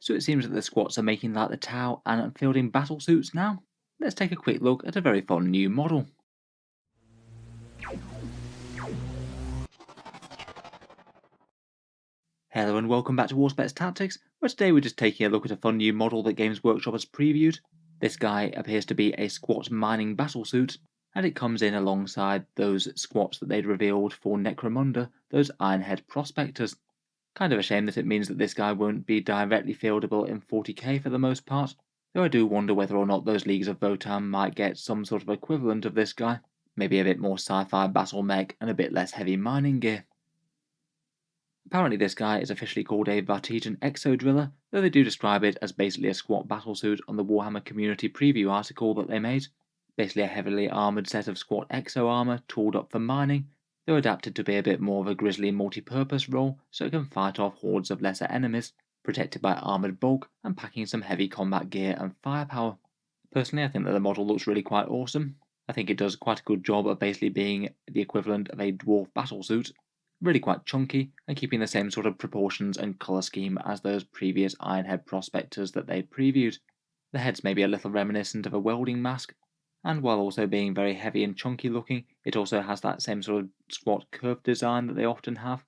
So it seems that the squats are making like the Tau and fielding battle suits now. Let's take a quick look at a very fun new model. Hello and welcome back to Warspecs Tactics, where today we're just taking a look at a fun new model that Games Workshop has previewed. This guy appears to be a squat mining battlesuit, and it comes in alongside those squats that they'd revealed for Necromunda, those Ironhead Prospectors. Kind of a shame that it means that this guy won't be directly fieldable in 40k for the most part, though I do wonder whether or not those Leagues of Votann might get some sort of equivalent of this guy, maybe a bit more sci-fi battle mech and a bit less heavy mining gear. Apparently this guy is officially called a Vartijan Exo-Driller, though they do describe it as basically a squat battlesuit on the Warhammer community preview article that they made. Basically a heavily armoured set of squat exo armour tooled up for mining, though adapted to be a bit more of a grisly multi-purpose role so it can fight off hordes of lesser enemies, protected by armoured bulk and packing some heavy combat gear and firepower. Personally, I think that the model looks really quite awesome. I think it does quite a good job of basically being the equivalent of a dwarf battlesuit, really quite chunky and keeping the same sort of proportions and colour scheme as those previous Ironhead Prospectors that they'd previewed. The head's maybe a little reminiscent of a welding mask, and while also being very heavy and chunky looking, it also has that same sort of squat curved design that they often have,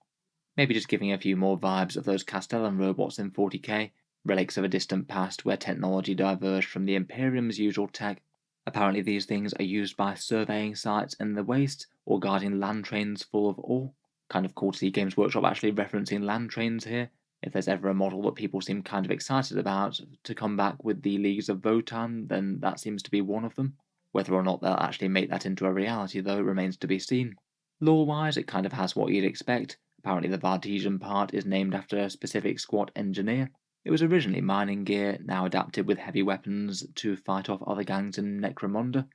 maybe just giving a few more vibes of those Castellan robots in 40k, relics of a distant past where technology diverged from the Imperium's usual tech. Apparently these things are used by surveying sites in the wastes or guarding land trains full of ore. Kind of cool to see Games Workshop actually referencing land trains here. If there's ever a model that people seem kind of excited about to come back with the Leagues of Votann, then that seems to be one of them. Whether or not they'll actually make that into a reality though remains to be seen. Lore-wise, it kind of has what you'd expect. Apparently the Vartijan part is named after a specific squat engineer. It was originally mining gear, now adapted with heavy weapons to fight off other gangs in Necromunda.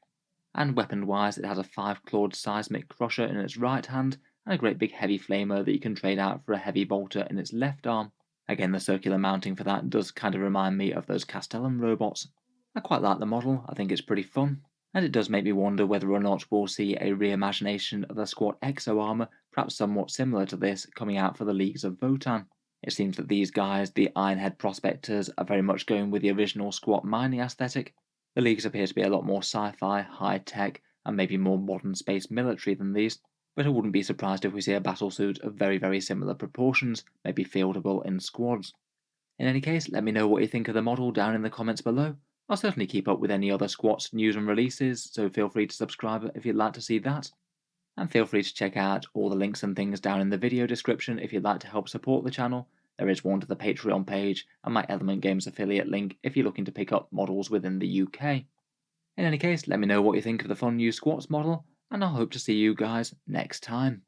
And weapon-wise, it has a 5-clawed seismic crusher in its right hand, and a great big heavy flamer that you can trade out for a heavy bolter in its left arm. Again, the circular mounting for that does kind of remind me of those Castellan robots. I quite like the model, I think it's pretty fun, and it does make me wonder whether or not we'll see a reimagination of the squat exo armor, perhaps somewhat similar to this, coming out for the Leagues of Votann. It seems that these guys, the Ironhead Prospectors, are very much going with the original squat mining aesthetic. The Leagues appear to be a lot more sci-fi, high-tech, and maybe more modern space military than these, but I wouldn't be surprised if we see a battlesuit of very similar proportions, maybe fieldable in squads. In any case, let me know what you think of the model down in the comments below. I'll certainly keep up with any other squats news and releases, so feel free to subscribe if you'd like to see that. And feel free to check out all the links and things down in the video description if you'd like to help support the channel. There is one to the Patreon page and my Element Games affiliate link if you're looking to pick up models within the UK. In any case, let me know what you think of the fun new squats model, and I hope to see you guys next time.